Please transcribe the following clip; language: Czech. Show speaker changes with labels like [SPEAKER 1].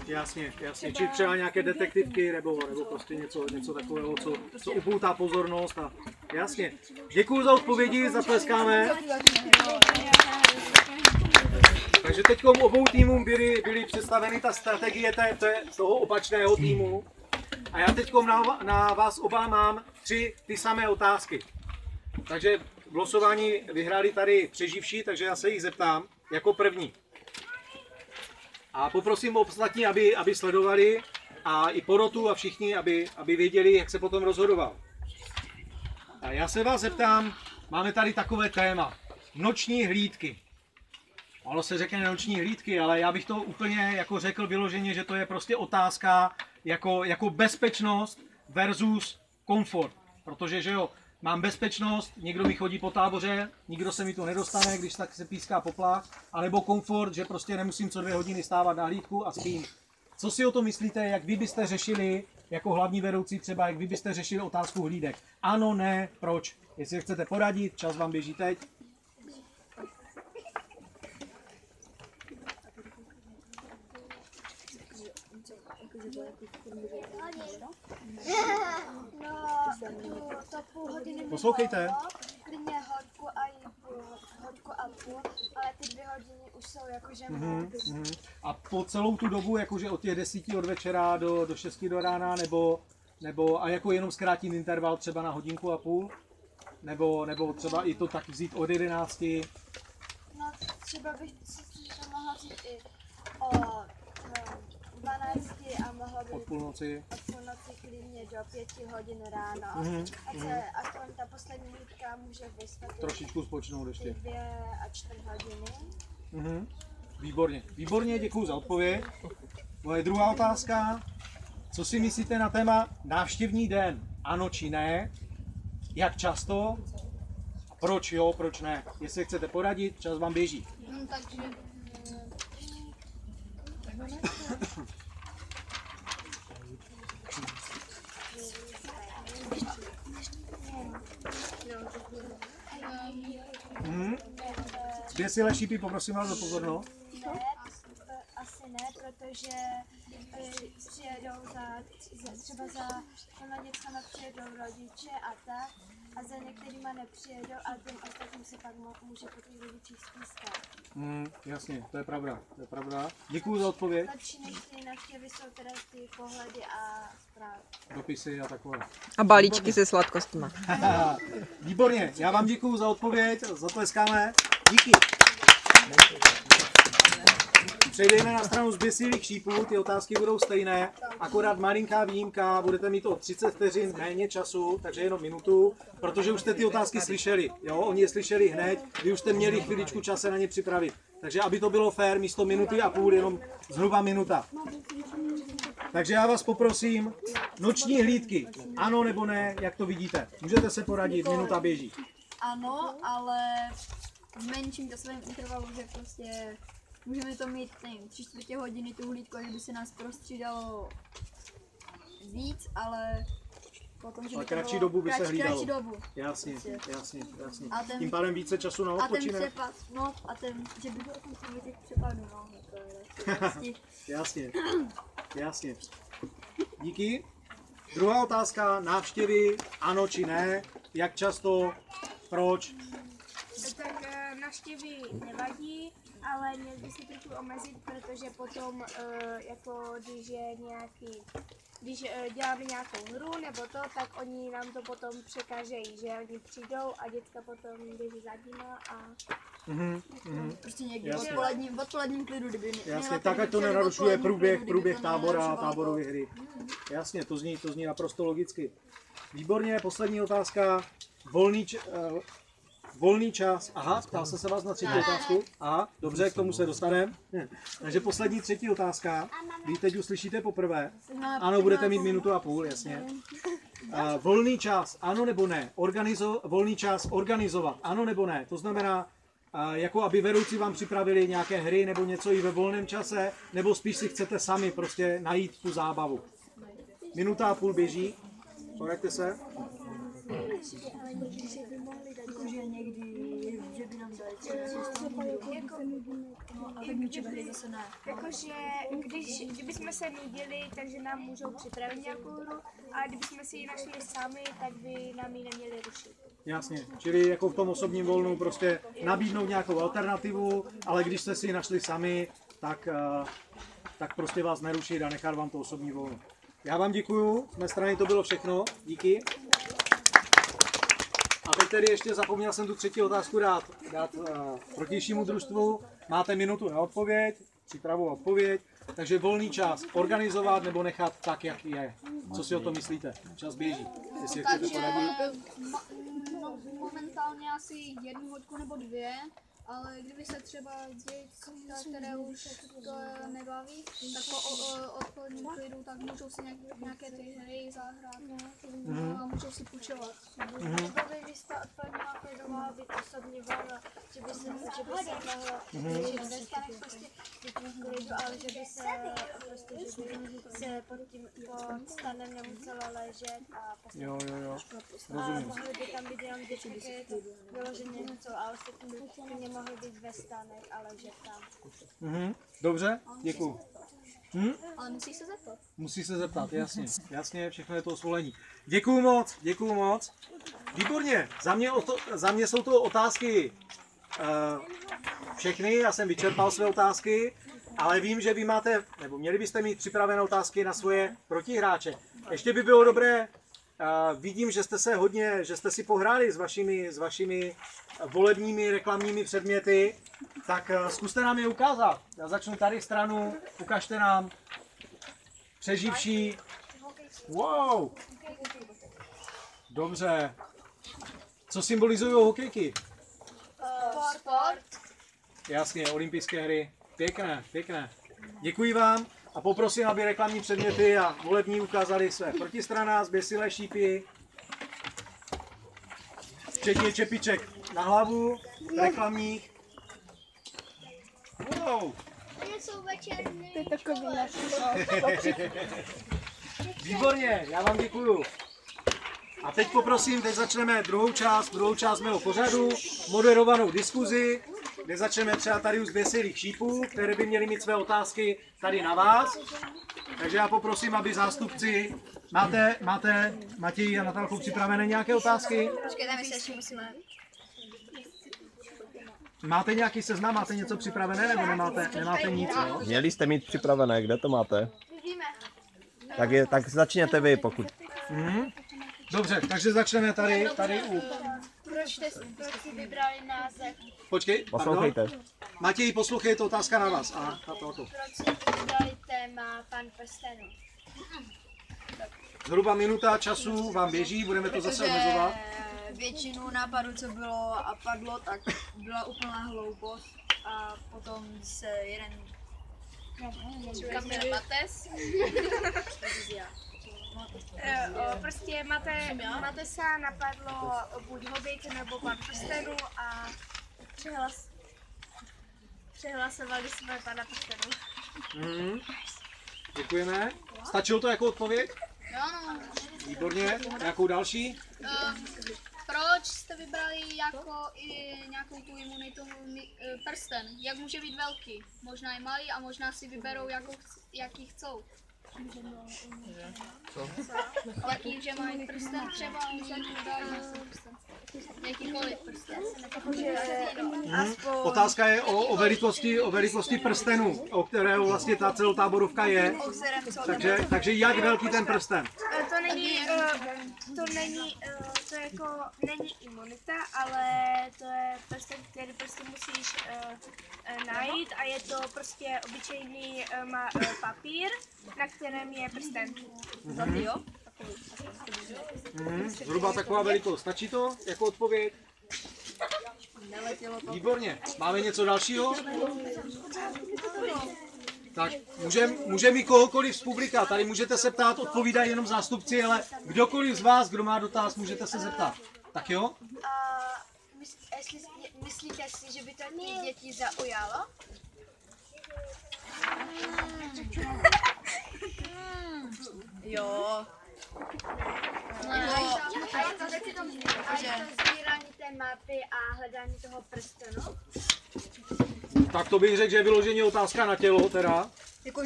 [SPEAKER 1] Jasně, jasně. Či třeba nějaké detektivky nebo prostě něco takového, co upoutá pozornost. A jasně. Děkuju za odpovědi, zatleskáme. Takže teď obou týmům byly představeny ta strategie toho opačného týmu. A já teď na vás oba mám 3 ty samé otázky. Takže v losování vyhráli tady přeživší, takže já se jich zeptám jako první. A poprosím ostatní, aby sledovali a i porotu a všichni, aby věděli, jak se potom rozhodoval. A já se vás zeptám, máme tady takové téma. Noční hlídky. Ono se řekne noční hlídky, ale já bych to úplně jako řekl vyloženě, že to je prostě otázka jako bezpečnost versus komfort. Protože že jo, mám bezpečnost, někdo mi chodí po táboře, nikdo se mi tu nedostane, když tak se píská poplach, anebo komfort, že prostě nemusím co 2 hodiny stávat na hlídku a spím. Co si o to myslíte, jak vy byste řešili, jako hlavní vedoucí třeba, jak vy byste řešili otázku hlídek? Ano, ne, proč? Jestli chcete poradit, čas vám běží teď.
[SPEAKER 2] To půl hodiny
[SPEAKER 1] poslouchejte.
[SPEAKER 2] Klidně hodku a půl, ale ty 2 hodiny už jsou jakože
[SPEAKER 1] A po celou tu dobu, jakože od těch 10 od večera do 6 do rána, nebo a jako jenom zkrátit interval třeba na 1,5 hodiny? Nebo třeba i to tak vzít od 11?
[SPEAKER 2] No třeba bych si to mohla vzít i o 12 a mohla by
[SPEAKER 1] Od půlnoci
[SPEAKER 2] klidně do 5 hodin ráno. Ať se aspoň ta poslední hlídka může vyspat.
[SPEAKER 1] Trošičku spočnout ještě.
[SPEAKER 2] 2 a 4 hodiny.
[SPEAKER 1] Výborně, výborně, děkuji za odpověď. Moje druhá otázka. Co si myslíte na téma návštěvní den? Ano či ne? Jak často? A proč jo, proč ne? Jestli chcete poradit, čas vám běží.
[SPEAKER 2] Takže
[SPEAKER 1] Dvě silé šípy, poprosím vás o pozornost.
[SPEAKER 2] ne, asi ne, protože přijedou třeba za těma dětskama přijedou rodiče a tak, a za některýma nepřijedou a těm ostatním se pak může po těch rodičích stýskat.
[SPEAKER 1] Jasně, to je pravda, to je pravda. Děkuji za odpověď.
[SPEAKER 2] Lepší než ty návštěvy jsou teda ty pohledy a zprávy.
[SPEAKER 1] Dopisy a takové.
[SPEAKER 3] A balíčky se sladkostmi.
[SPEAKER 1] Výborně, já vám děkuji za odpověď, zatleskáme. Díky. Přejdeme na stranu zběsilých šípů, ty otázky budou stejné, akorát malinká výjimka, budete mít o 30 vteřin méně času, takže jenom minutu, protože už jste ty otázky slyšeli, jo, oni je slyšeli hned, vy už jste měli chviličku čas se na ně připravit. Takže aby to bylo fér, místo 1,5 minuty, jenom zhruba minuta. Takže já vás poprosím, noční hlídky, ano nebo ne, jak to vidíte? Můžete se poradit, minuta běží.
[SPEAKER 4] Ano, ale v menším časovém intervalu, že prostě můžeme to mít, nevím, 3/4 hodiny tu hlídku, že by se nás prostřídalo víc, ale potom, že
[SPEAKER 1] Ale
[SPEAKER 4] by to
[SPEAKER 1] kratší
[SPEAKER 4] bylo
[SPEAKER 1] dobu by se hlídalo.
[SPEAKER 4] Kratší dobu.
[SPEAKER 1] Jasně.
[SPEAKER 4] A ten,
[SPEAKER 1] Tím pádem více času na
[SPEAKER 4] a ten
[SPEAKER 1] odpočinek.
[SPEAKER 4] přepad, no a ten, že by bylo tam těch přepadů, no, to je vlastně.
[SPEAKER 1] Jasně. Díky. Druhá otázka, návštěvy, ano či ne, jak často, proč?
[SPEAKER 2] Tak návštěvy nevadí, ale měl by se trochu omezit, protože potom, jako když děláme nějakou hru nebo to, tak oni nám to potom překážejí, že oni přijdou a děcka potom běží za nima a...
[SPEAKER 4] Prostě někdy v odpoledním klidu, kdyby
[SPEAKER 1] Jasně, tak ať to nenarušuje průběh tábora, táborové hry. Jasně, to zní naprosto logicky. Výborně, poslední otázka, volný čas. Aha, ptal se vás na třetí otázku. Aha, dobře, k tomu se dostaneme. Takže poslední třetí otázka. Vy teď uslyšíte poprvé. Ano, budete mít 1,5 minuty, jasně. Volný čas, ano nebo ne? Volný čas organizovat, ano nebo ne? To znamená, jako aby vedoucí vám připravili nějaké hry nebo něco i ve volném čase, nebo spíš si chcete sami prostě najít tu zábavu. 1,5 minuty běží. Poraďte se.
[SPEAKER 4] Jakože někdy, že by nám dali
[SPEAKER 2] Jakože kdybychom se nudili, takže nám můžou připravit nějakou hru, a kdybychom si ji našli sami, tak by nám ji neměli rušit.
[SPEAKER 1] Jasně, čili jako v tom osobním volnu prostě nabídnout nějakou alternativu, ale když jste si ji našli sami, tak prostě vás nerušit a nechat vám to osobní volno. Já vám děkuju, z mé strany to bylo všechno, díky. A teď tedy ještě zapomněl jsem tu třetí otázku dát protějšímu družstvu. Máte minutu na odpověď, přípravu odpověď, takže volný čas organizovat nebo nechat tak, jak je. Co si o tom myslíte? Čas běží. Jestli chcete poradit.
[SPEAKER 4] Momentálně asi 1 hodku nebo 2, ale kdyby se třeba děti, které už to nebaví, tak po odpoledním klidu, tak můžou si nějaké ty hry zahrát a můžou si půjčovat.
[SPEAKER 2] Třeba by místo odpoledního klidu mohla být osobní volno, že by se mohlo řešit ve stanech prostě v klidu, ale že by se pod stanem nemuselo ležet a
[SPEAKER 1] Jo.
[SPEAKER 2] a
[SPEAKER 1] Rozumím.
[SPEAKER 2] mohly by tam být jenom děti, které to vyloženě něco a ostatní by nemohly být ve stanech a ležet tam.
[SPEAKER 1] Dobře, děkuju.
[SPEAKER 4] Ale musí se zeptat.
[SPEAKER 1] Musí se zeptat, jasně, všechno je to osvolení. Děkuju moc. Výborně, za mě jsou to otázky všechny, já jsem vyčerpal své otázky, ale vím, že vy máte, nebo měli byste mít připravené otázky na svoje protihráče. Ještě by bylo dobré, vidím, že jste si pohráli s vašimi volebními reklamními předměty, tak zkuste nám je ukázat. Já začnu tady stranu, ukažte nám přeživší. Wow! Dobře. Co symbolizují hokejky?
[SPEAKER 2] Sport.
[SPEAKER 1] Jasně, olympijské hry. Pěkné. Děkuji vám a poprosím, aby reklamní předměty a volební ukázali své protistrana, zběsilé šípy, včetně čepiček na hlavu, reklamních. Wow!
[SPEAKER 2] To je takový naš.
[SPEAKER 1] Výborně, já vám děkuju. A teď poprosím, teď začneme druhou část mého pořadu, moderovanou diskuzi, kde začneme třeba tady u zběsilých šípů, které by měly mít své otázky tady na vás. Takže já poprosím, aby zástupci, máte Matěj a Natálku připravené nějaké otázky?
[SPEAKER 4] Počkejte, my se ještě musíme.
[SPEAKER 1] Máte nějaký seznam, máte něco připravené, nebo nemáte nic, jo?
[SPEAKER 5] Měli jste mít připravené, kde to máte? Tak začněte vy, pokud.
[SPEAKER 1] Dobře, takže začneme tady u...
[SPEAKER 2] Proč si vybrali název?
[SPEAKER 1] Počkej,
[SPEAKER 5] Poslouchejte.
[SPEAKER 1] Matěj, poslouchej, to otázka na vás. A to.
[SPEAKER 2] Proč si vybrali téma Pan prstenů?
[SPEAKER 1] Zhruba minuta času vám běží, budeme to zase omezovat.
[SPEAKER 4] Většinu nápadů, co bylo a padlo, tak byla úplná hloupost a potom se jeden Kamil Mates.
[SPEAKER 2] Prostě Matesa napadlo buď Hobbit nebo Pan prstenů a přehlasovali jsme Pana prstenů.
[SPEAKER 1] Děkujeme. Stačilo to jako odpověď?
[SPEAKER 4] Jo, no.
[SPEAKER 1] Výborně. Nějakou další?
[SPEAKER 4] Proč jste vybrali jako i nějakou tu imunitu prsten? Jak může být velký? Možná i malý a možná si vyberou, jaký chcou. Jaký, že mají prsten třeba, jakýkoliv prsten.
[SPEAKER 1] Otázka je o velikosti prstenu, o kterého vlastně ta celotáborovka je. Takže jak velký ten prsten?
[SPEAKER 2] To není imunita, ale to je prsten, který prostě musíš najít a je to prostě obyčejný papír, na kterém je prsten.
[SPEAKER 1] Zhruba taková velikost. Stačí to jako odpověď? Výborně. Máme něco dalšího? Tak, můžeme mít kohokoliv z publika. Tady můžete se ptát, odpovídají jenom zástupci, ale kdokoliv z vás, kdo má dotaz, můžete se zeptat. Tak jo?
[SPEAKER 2] Myslíte si, že by to ty děti zaujalo?
[SPEAKER 4] Jo.
[SPEAKER 2] A je to sbírání té mapy a hledání toho prstenu?
[SPEAKER 1] Tak to bych řekl, že je vyloženě otázka na tělo teda.
[SPEAKER 4] Jako